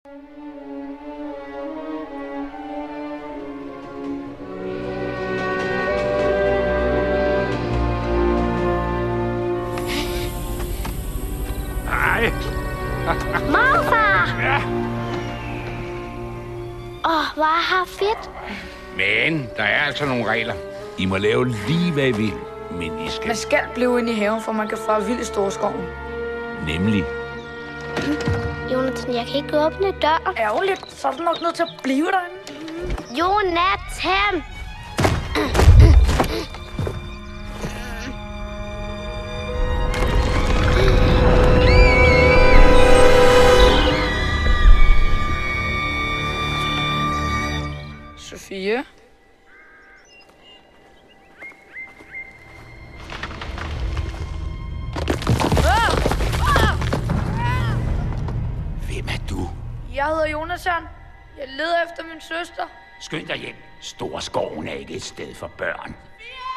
Nej. Morfar! Ja. Hvor er her fedt. Men der er altså nogle regler. I må lave lige, hvad I vil, men I skal... Man skal blive inde i haven, for man kan fare vildt i Storskoven. Nemlig. Jonathan, jeg kan ikke åbne døren. Ærgerligt, så er du nok nødt til at blive derinde. Jonathan! Sofie? Hvem er du? Jeg hedder Jonathan. Jeg leder efter min søster. Skynd dig hjem. Storskoven er ikke et sted for børn. Sofie!